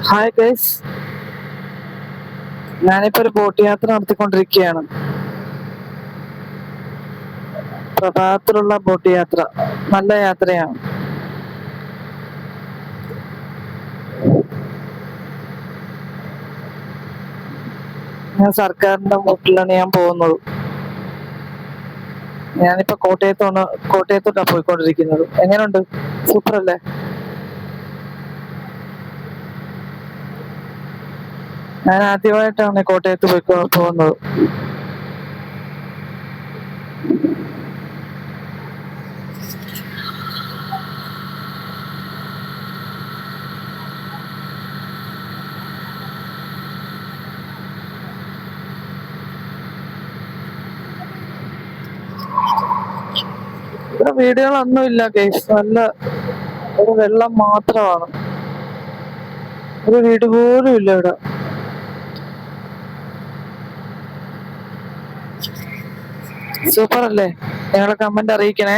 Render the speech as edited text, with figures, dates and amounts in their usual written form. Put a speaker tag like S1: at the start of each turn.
S1: Hi guys, ഞാനിപ്പോ ഒരു boat യാത്ര നടത്തിക്കൊണ്ടിരിക്കുകയാണ്. പ്രഭാതത്തിലുള്ള ബോട്ട് യാത്ര നല്ല യാത്രയാണ്. ഞാൻ സർക്കാരിന്റെ ബോട്ടിലാണ് ഞാൻ പോകുന്നത്. ഞാനിപ്പോ കോട്ടയത്തോട്ടാണ് പോയിക്കൊണ്ടിരിക്കുന്നത്. എങ്ങനെയുണ്ട്? സൂപ്പർ അല്ലേ? ഞാൻ ആദ്യമായിട്ടാണ് കോട്ടയത്ത് പോകുന്നത്. ഇവിടെ വീടുകളൊന്നും ഇല്ല ഗൈസ്, നല്ല ഒരു വെള്ളം മാത്രമാണ്. ഒരു വീട് പോലും ഇല്ല ഇവിടെ. സൂപ്പർ അല്ലേ? നിങ്ങളെ കമന്റ് അറിയിക്കണേ.